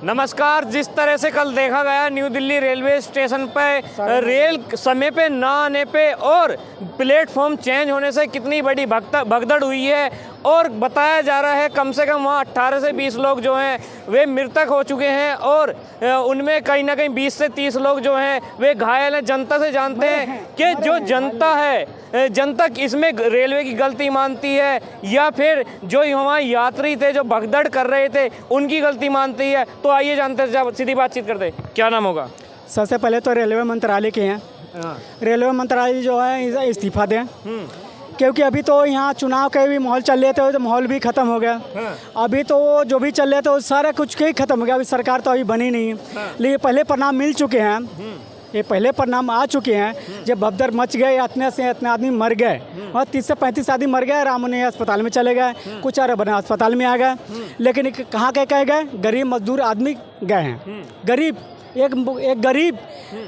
नमस्कार। जिस तरह से कल देखा गया न्यू दिल्ली रेलवे स्टेशन पर रेल समय पे ना आने पे और प्लेटफॉर्म चेंज होने से कितनी बड़ी भगदड़ हुई है और बताया जा रहा है कम से कम वहाँ 18 से 20 लोग जो हैं वे मृतक हो चुके हैं और उनमें कहीं ना कहीं 20 से 30 लोग जो हैं वे घायल हैं। जनता से जानते हैं कि जो जनता है, जनता इसमें रेलवे की गलती मानती है या फिर जो वहाँ यात्री थे जो भगदड़ कर रहे थे उनकी गलती मानती है। तो आइए जानते हैं, सीधी बातचीत करते हैं। क्या नाम होगा? सबसे पहले तो रेलवे मंत्रालय के हैं। रेलवे मंत्रालय जो है इस्तीफा दें, क्योंकि अभी तो यहाँ चुनाव के भी माहौल चल रहे थे, तो माहौल भी ख़त्म हो गया। अभी तो जो भी चल रहे थे वो सारा कुछ के ही ख़त्म हो गया। अभी सरकार तो अभी बनी नहीं है, लेकिन पहले परिणाम मिल चुके हैं। ये पहले परिणाम आ चुके हैं। जब भगदड़ मच गए, इतने से इतने आदमी मर गए और 30 से 35 आदमी मर गए। रामोनी अस्पताल में चले गए, कुछ और बने अस्पताल में आ गए, लेकिन कहाँ के कहे गए? गरीब मजदूर आदमी गए हैं। गरीब एक गरीब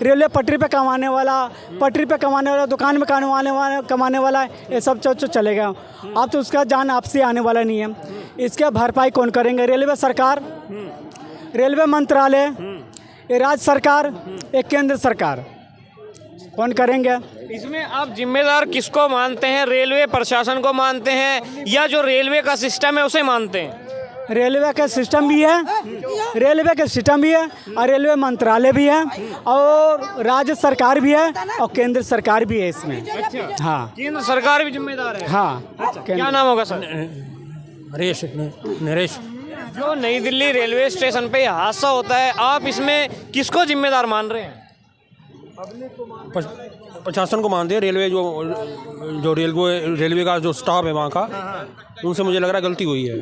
रेलवे पटरी पे कमाने वाला, दुकान में कमाने वाला, ये सब चले गए। अब तो उसका जान आपसे आने वाला नहीं है। इसका भरपाई कौन करेंगे? रेलवे सरकार, रेलवे मंत्रालय, ये राज्य सरकार, एक केंद्र सरकार, कौन करेंगे? इसमें आप जिम्मेदार किसको मानते हैं? रेलवे प्रशासन को मानते हैं या जो रेलवे का सिस्टम है उसे मानते हैं? रेलवे का सिस्टम भी है, और रेलवे मंत्रालय भी है, और राज्य सरकार भी है, और केंद्र सरकार भी है इसमें। अच्छा। हाँ, केंद्र सरकार भी जिम्मेदार है। हाँ। अच्छा, क्या नाम होगा सर? नरेश। जो नई दिल्ली रेलवे स्टेशन पे हादसा होता है, आप इसमें किसको जिम्मेदार मान रहे हैं? प्रशासन को मानते हैं। रेलवे जो रेलवे का जो स्टाफ है वहाँ का, उनसे मुझे लग रहा है गलती हुई है।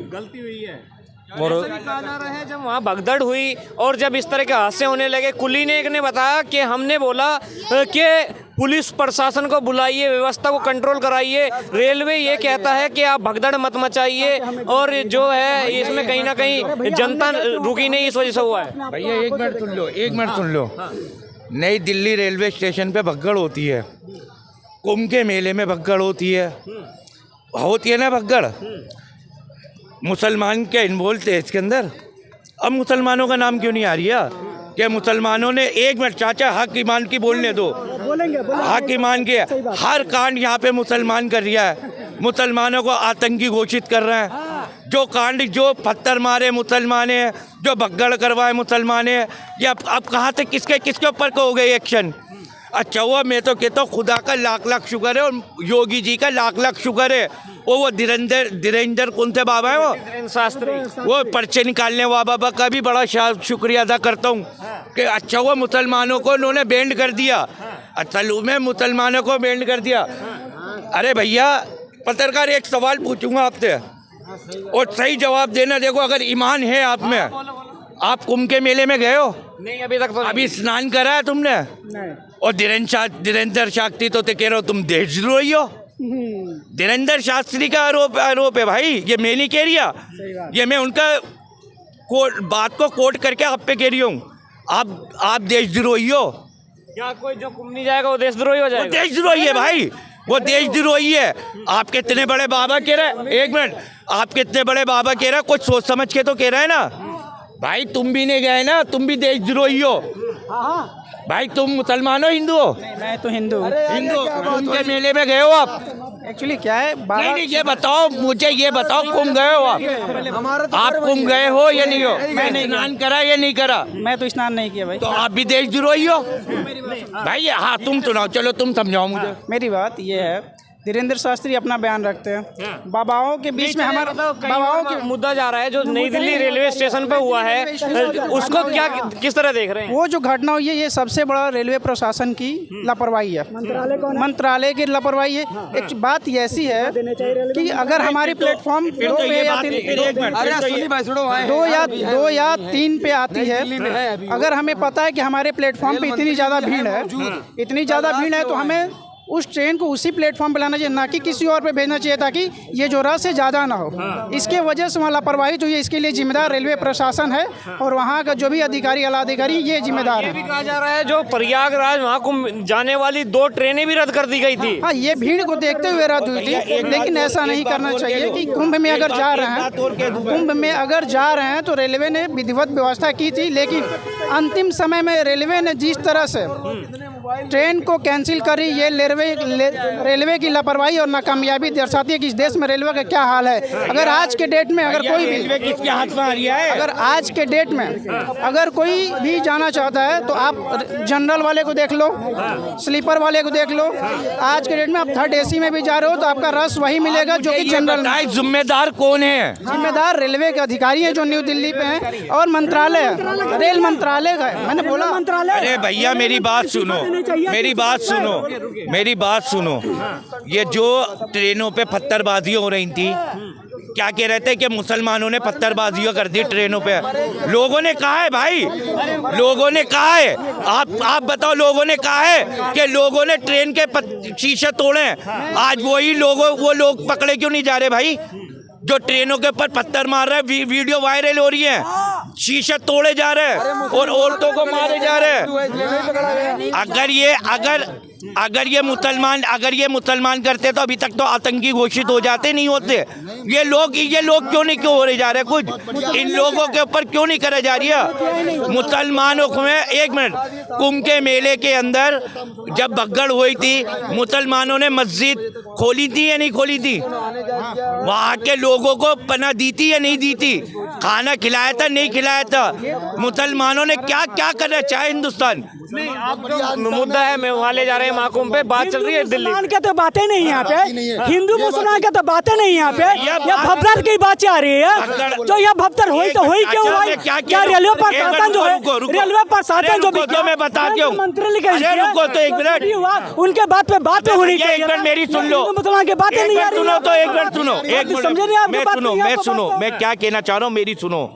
और ऐसा भी कहा जा रहा है जब वहाँ भगदड़ हुई और जब इस तरह के हादसे होने लगे, कुली ने एक ने बताया कि हमने बोला कि पुलिस प्रशासन को बुलाइए, व्यवस्था को कंट्रोल कराइए। रेलवे ये कहता है कि आप भगदड़ मत मचाइए, और जो है इसमें कहीं ना कहीं जनता रुकी नहीं, इस वजह से हुआ है। भैया एक मिनट सुन लो। नई दिल्ली रेलवे स्टेशन पे भगदड़ होती है, कुंभ के मेले में भगदड़ होती है ना भगदड़। मुसलमान क्या इन्वॉल्व थे इसके अंदर? अब मुसलमानों का नाम क्यों नहीं आ रही है? क्या मुसलमानों ने, एक मिनट चाचा, हक ईमान की बोलने दो। हक ईमान की हर कांड यहाँ पे मुसलमान कर रहा है, मुसलमानों को आतंकी घोषित कर रहे हैं। जो कांड, जो पत्थर मारे मुसलमान है, जो भगदड़ करवाए मुसलमान है, ये अब कहाँ से किसके ऊपर को हो गए एक्शन? अच्छा हुआ, मैं तो कहता हूँ खुदा का लाख शुक्र है और योगी जी का लाख शुक्र है। वो धीरेंद्र कौन थे बाबा है, वो शास्त्री, वो पर्चे निकालने वाला बाबा का भी बड़ा शुक्रिया अदा करता हूँ कि अच्छा हुआ मुसलमानों को उन्होंने बैंड कर दिया। अच्छा में मुसलमानों को बैंड कर दिया। अरे भैया पत्रकार, एक सवाल पूछूंगा आपसे और सही जवाब देना। देखो, अगर ईमान है आप में, आप कुंभ के मेले में गए हो? नहीं, अभी तक तो नहीं। अभी स्नान करा है तुमने? नहीं। और धीरेंद्र शास्त्री तो कह रहे हो तुम देशद्रोही हो। धीरेंद्र शास्त्री का आरोप है भाई, ये मैं नहीं कह रही, ये मैं उनका बात को कोट करके आप पे कह रही हूँ। आप देशद्रोही हो। क्या कोई जो कुंभ नहीं जाएगा वो देशद्रोही हो जाएगा? वो देशद्रोही है भाई, वो देशद्रोही है। आप कितने बड़े बाबा कह रहे हैं, एक मिनट, आप कितने बड़े बाबा कह रहे हैं, कुछ सोच समझ के तो कह रहे हैं ना भाई। तुम भी नहीं गए ना, तुम भी देशद्रोही हो भाई। तुम मुसलमान हो, हिंदू हो? मैं तो हिंदू हूँ। कुंभ के मेले में गए हो आप? एक्चुअली क्या है, नहीं, ये बताओ मुझे, ये बताओ कुंभ गए हो आप कुंभ गए हो या नहीं हो? मैंने स्नान करा या नहीं करा? मैं तो स्नान नहीं किया भाई। तो आप भी देशद्रोही हो भाई। हाँ, तुम सुनाओ, चलो तुम समझाओ मुझे। मेरी बात ये है, धीरेंद्र शास्त्री अपना बयान रखते हैं, बाबाओं के बीच में हमारा बाबाओं के मुद्दा जा रहा है जो नई दिल्ली रेलवे स्टेशन पे हुआ है, उसको क्या किस तरह देख रहे हैं? वो जो घटना हुई है, ये सबसे बड़ा रेलवे प्रशासन की लापरवाही है, मंत्रालय की लापरवाही है। एक बात ये ऐसी है कि अगर हमारी प्लेटफॉर्म 2 या 3 पे आती है, अगर हमें पता है कि हमारे प्लेटफॉर्म पे इतनी ज़्यादा भीड़ है, तो हमें उस ट्रेन को उसी प्लेटफॉर्म पे लाना चाहिए, ना कि किसी और पे भेजना चाहिए, ताकि ये जो रस है ज़्यादा ना हो। इसके वजह से वहाँ लापरवाही जो है, इसके लिए जिम्मेदार रेलवे प्रशासन है और वहाँ का जो भी अधिकारी, आला अधिकारी, ये जिम्मेदार ये भी है। कहा जा रहा है जो प्रयागराज महाकुंभ जाने वाली 2 ट्रेनें भी रद्द कर दी गई थी। हाँ, ये भीड़ को देखते हुए रद्द हुई थी, लेकिन ऐसा नहीं करना चाहिए कि कुंभ में अगर जा रहे हैं, कुंभ में अगर जा रहे हैं तो रेलवे ने विधिवत व्यवस्था की थी, लेकिन अंतिम समय में रेलवे ने जिस तरह से ट्रेन को कैंसिल करी, ये रेलवे की लापरवाही और नाकामयाबी दर्शाती है कि इस देश में रेलवे का क्या हाल है। अगर आज के डेट में अगर कोई भी किसके हाथ में आ रही है? अगर आज के डेट में अगर कोई भी जाना चाहता है तो आप जनरल वाले को देख लो, स्लीपर वाले को देख लो। आज के डेट में आप थर्ड एसी में भी जा रहे हो तो आपका रस वही मिलेगा जो कि जनरल में। जिम्मेदार कौन है? जिम्मेदार रेलवे के अधिकारी हैं जो न्यू दिल्ली पे हैं, और मंत्रालय है, रेल मंत्रालय का है। मैंने बोला मंत्रालय। अरे भैया मेरी बात सुनो, मेरी बात सुनो, मेरी बात सुनो। ये जो ट्रेनों पे पत्थरबाजी हो रही थी, क्या कह रहे थे कि मुसलमानों ने पत्थरबाजियां कर दी ट्रेनों पे। लोगों ने कहा है भाई, लोगों ने कहा है, आप बताओ, लोगों ने कहा है कि लोगों ने ट्रेन के शीशे तोड़े। आज वही वो लोग पकड़े क्यों नहीं जा रहे भाई, जो ट्रेनों के ऊपर पत्थर मार रहे हैं? वीडियो वायरल हो रही है, शीशे तोड़े जा रहे हैं और औरतों को मारे जा रहे हैं। अगर ये मुसलमान करते तो अभी तक तो आतंकी घोषित हो जाते, नहीं होते। ये लोग क्यों नहीं हो रहे जा रहे? कुछ इन लोगों के ऊपर क्यों नहीं करे जा रही है? मुसलमानों को में, एक मिनट, कुंभ के मेले के अंदर जब भगदड़ हुई थी, मुसलमानों ने मस्जिद खोली थी या नहीं खोली थी? वहाँ के लोगों को पनाह दी थी या नहीं दी थी? खाना खिलाया था, नहीं खिलाया था? मुसलमानों ने क्या क्या करना चाहे हिंदुस्तान? मुद्दा है, मैं वहाँ ले जा रहे हैं महाकुंभ पे, बात चल रही है दिल्ली। मुसलमान के तो बातें नहीं यहाँ पे, हिंदू मुसलमान के तो बातें नहीं यहाँ पे, ये भगदड़ की बातें आ रही है। तो यह भगदड़ हुई तो हुई क्यों भाई? क्या रेलवे प्रशासन जो है, रेलवे प्रशासन जो तो मैं बताती हूँ, मंत्री लिखे, रुको तो एक मिनट, उनके बात पे बात होनी चाहिए। एक मिनट मेरी सुन लो, मुसलमान की बातें नहीं आ रही। सुनो तो एक मिनट सुनो, एक मिनट समझे नहीं आपकी बात? मैं क्या कहना चाह रहा हूँ, मेरी सुनो।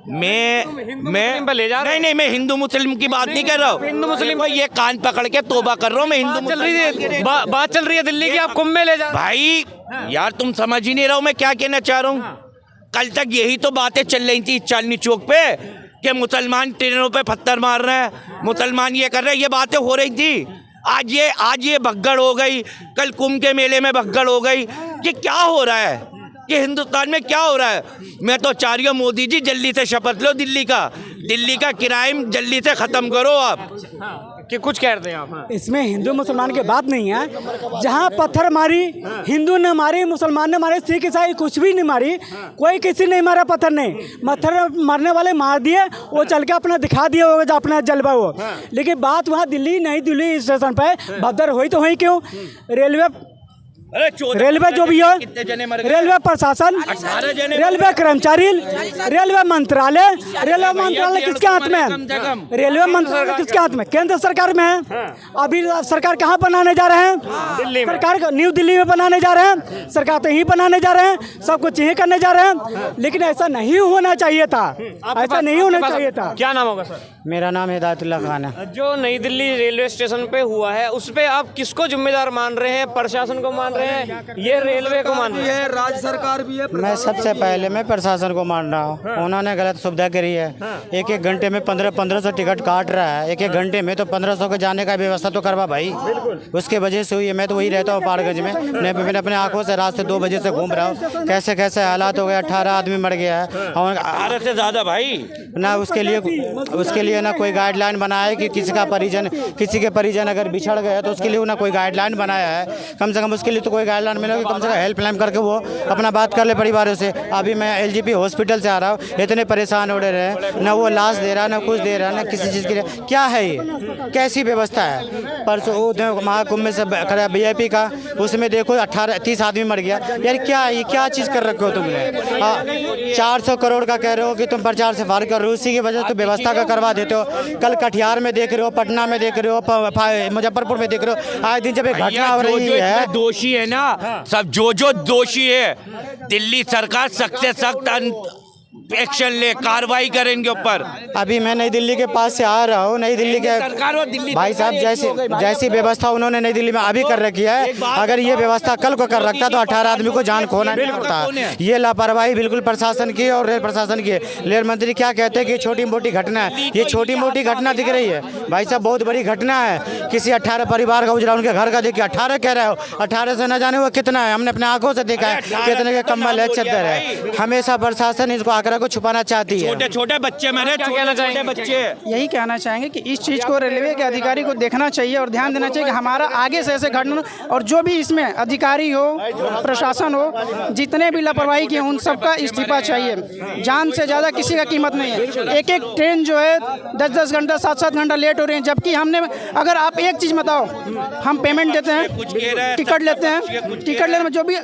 मैं ले जा रहे नहीं, मैं हिंदू मुस्लिम की बात नहीं कर रहा हूँ। हिंदू मुस्लिम को ये कान पकड़ के तौबा कर रहा हूँ। मैं हिंदू चल रही है, बात चल रही है दिल्ली की, आप कुंभ में ले जा रहे भाई यार, तुम समझ ही नहीं रहा हूँ मैं क्या कहना चाह रहा हूँ। कल तक यही तो बातें चल रही थी चांदनी चौक पे कि मुसलमान ट्रेनों पे पत्थर मार रहे हैं, मुसलमान ये कर रहे हैं, ये बातें हो रही थी। आज ये भगदड़ हो गई, कल कुंभ के मेले में भगदड़ हो गई। ये क्या हो रहा है? कि हिंदुस्तान में क्या हो रहा है? मैं तो चाह रही हूँ मोदी जी जल्दी से शपथ लो, दिल्ली का क्राइम जल्दी से खत्म करो आप। कि कुछ कह रहे हैं आप? हाँ। इसमें हिंदू मुसलमान की बात नहीं है। जहाँ पत्थर मारी, हिंदू ने मारी, मुसलमान ने मारे, सिख ईसाई कुछ भी नहीं मारी, कोई किसी नहीं मारा, पत्थर नहीं। पत्थर मारने वाले मार दिए, वो चल के अपना दिखा दिया होगा जो अपना जलवा वो। लेकिन बात वहाँ दिल्ली, नई दिल्ली स्टेशन पे भगदड़ हुई तो हुई क्यों? रेलवे जो भी हो, रेलवे प्रशासन, रेलवे कर्मचारी, रेलवे मंत्रालय किसके हाथ में है? रेलवे मंत्रालय किसके हाथ में? केंद्र सरकार में है। अभी सरकार कहाँ बनाने जा रहे हैं? दिल्ली में। सरकार न्यू दिल्ली में बनाने जा रहे हैं। सरकार तो यहीं बनाने जा रहे हैं, सब कुछ यहीं करने जा रहे हैं। लेकिन ऐसा नहीं होना चाहिए था, ऐसा नहीं होना चाहिए था। क्या नाम होगा सर? मेरा नाम हिदायतुल्लाह खान है। जो नई दिल्ली रेलवे स्टेशन पे हुआ है, उस पे आप किसको जिम्मेदार मान रहे हैं? प्रशासन को मान रहे हैं, ये रेलवे को मान रहे हैं? राज्य सरकार भी है। मैं सबसे पहले मैं प्रशासन को मान रहा हूँ। उन्होंने गलत सुविधा करी है। एक घंटे में 1500 टिकट काट रहा है। एक घंटे में तो 1500 के जाने का व्यवस्था तो करवा भाई। उसके वजह से हुई है। मैं तो वही रहता हूँ पहाड़गंज में, मैंने अपने आंखों से रात से 2 बजे से घूम रहा हूँ। कैसे कैसे हालात हो गए, 18 आदमी मर गया है। और 18 से ज़्यादा भाई ना उसके लिए ना कोई गाइडलाइन बनाया है कि किसी के परिजन अगर बिछड़ गए तो उसके लिए ना कोई गाइडलाइन बनाया है। कम से कम उसके लिए तो कोई गाइडलाइन मिले कि कम से कम हेल्पलाइन करके वो अपना बात कर ले परिवारों से। अभी मैं LGP हॉस्पिटल से आ रहा हूँ, इतने परेशान हो रहे हैं, ना वो लाश दे रहा, ना कुछ दे रहा, ना किसी चीज़ के लिए। क्या है ये? कैसी व्यवस्था है? परसों महाकुंभ में से VIP का, उसमें देखो 30 आदमी मर गया। यार क्या है ये? क्या चीज़ कर रखे हो तुमने? 400 करोड़ का कह रहे हो कि तुम प्रचार से फार कर रहे हो, उसी की वजह से तो व्यवस्था का करवा देते हो। कल कटिहार में देख रहे हो, पटना में देख रहे हो, मुजफ्फरपुर में देख रहे हो। आज दिन जब एक घटना हो रही है, दोषी है ना सब, जो दोषी है, दिल्ली सरकार सख्त से सख्त एक्शन ले, कार्रवाई करें इनके ऊपर। अभी मैं नई दिल्ली के पास से आ रहा हूँ। नई दिल्ली के सरकार और दिल्ली भाई साहब जैसी व्यवस्था उन्होंने नई दिल्ली में अभी कर रखी है, अगर ये व्यवस्था कल को कर रखता तो 18 आदमी को जान खोना नहीं पड़ता। ये लापरवाही बिल्कुल प्रशासन की और रेल प्रशासन की है। रेल मंत्री क्या कहते हैं कि छोटी मोटी घटना है, ये छोटी मोटी घटना दिख रही है भाई साहब, बहुत बड़ी घटना है। किसी 18 परिवार का उजरा उनके घर का देखिए, 18 कह रहे हो, 18 से न जाने वो कितना है, हमने अपने आंखों से देखा है कितने के कम्बल है, चद्दर है। हमेशा प्रशासन इसको आंकड़ा को छुपाना चाहती है। छोटे छोटे बच्चे मेरे, छोटे बच्चे। यही कहना चाहेंगे कि इस चीज़ को रेलवे के अधिकारी को देखना चाहिए और ध्यान देना चाहिए कि हमारा आगे से ऐसे घटना, और जो भी इसमें अधिकारी हो, प्रशासन हो, जितने भी लापरवाही किए उन सबका इस्तीफा चाहिए। जान से ज़्यादा किसी का कीमत नहीं है। एक एक ट्रेन जो है 10-10 घंटा 7-7 घंटा लेट हो रही है, जबकि हमने, अगर आप एक चीज़ बताओ, हम पेमेंट देते हैं, टिकट लेते हैं, टिकट लेने में जो भी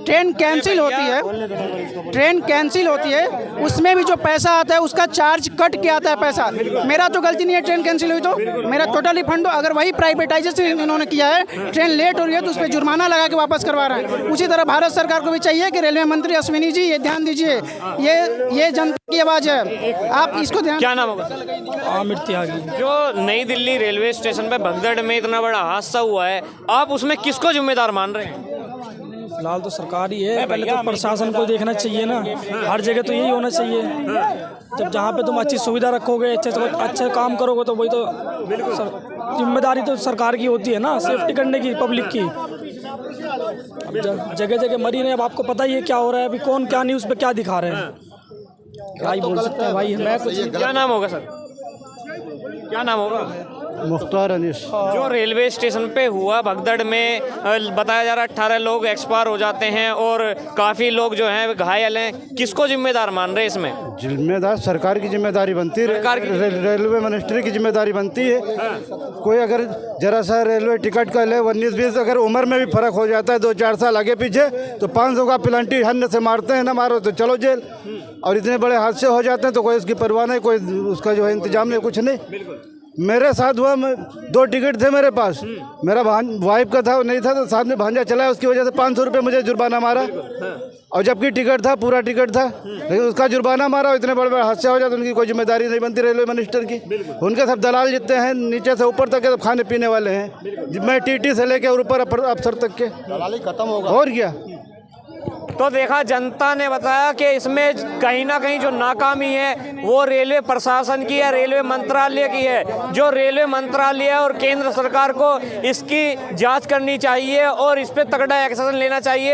ट्रेन कैंसिल होती है, ट्रेन कैंसिल होती है, उसमें भी जो पैसा आता है उसका चार्ज कट के आता है पैसा। मेरा तो गलती नहीं है, ट्रेन कैंसिल हुई तो मेरा टोटल रिफंड। अगर वही प्राइवेटाइजेशन इन्होंने किया है, ट्रेन लेट हो रही है तो उस पर जुर्माना लगा के वापस करवा रहे हैं। उसी तरह भारत सरकार को भी चाहिए कि रेलवे मंत्री अश्विनी जी ये ध्यान दीजिए, ये जनता की आवाज़ है, आप इसको ध्यान। क्या नाम होगा? आमिर त्यागी। जो नई दिल्ली रेलवे स्टेशन पे भगदड़ में इतना बड़ा हादसा हुआ है, आप उसमें किसको जिम्मेदार मान रहे हैं? फिलहाल तो सरकार ही है, पहले तो प्रशासन को देखना चाहिए ना। हर जगह तो यही होना चाहिए। जब जहाँ पे तुम अच्छी सुविधा रखोगे, अच्छे से अच्छा काम करोगे तो वही तो जिम्मेदारी तो सरकार की होती है ना, सेफ्टी करने की पब्लिक की। अब जगह जगह मरी रहे, अब आपको पता ही है क्या हो रहा है, अभी कौन क्या न्यूज़ पे क्या दिखा रहे हैं, क्या ही बोल सकते हैं भाई। मैं कुछ, क्या नाम होगा सर? क्या नाम होगा? मुख्तार अनीस। जो रेलवे स्टेशन पे हुआ भगदड़ में बताया जा रहा है 18 लोग एक्सपायर हो जाते हैं और काफ़ी लोग जो हैं घायल हैं, किसको जिम्मेदार मान रहे हैं इसमें? जिम्मेदार सरकार की जिम्मेदारी बनती है, रेलवे मिनिस्ट्री की जिम्मेदारी बनती है। कोई अगर जरा सा रेलवे टिकट का ले 19-20 अगर उम्र में भी फ़र्क हो जाता है 2-4 साल आगे पीछे, तो 500 का पेनल्टी हन्न से मारते हैं, ना मारो तो चलो जेल। और इतने बड़े हादसे हो जाते हैं तो कोई उसकी परवाह नहीं, कोई उसका जो है इंतजाम नहीं, कुछ नहीं। मेरे साथ हुआ, 2 टिकट थे मेरे पास, मेरा वाइफ का था, नहीं था तो साथ में भांजा चला, उसकी वजह से 500 रुपये मुझे जुर्माना मारा। और जबकि टिकट था, पूरा टिकट था, लेकिन उसका जुर्माना मारा। इतने बड़े बड़े हादसे हो जाते, उनकी कोई जिम्मेदारी नहीं बनती रेलवे मिनिस्टर की। उनके सब दलाल जितने हैं, नीचे से ऊपर तक के सब खाने पीने वाले हैं। मैं टीटी से लेके और ऊपर अफसर तक के दलाली खत्म होगा और क्या। तो देखा, जनता ने बताया कि इसमें कहीं ना कहीं जो नाकामी है वो रेलवे प्रशासन की है, रेलवे मंत्रालय की है। जो रेलवे मंत्रालय और केंद्र सरकार को इसकी जांच करनी चाहिए और इस पर तगड़ा एक्शन लेना चाहिए।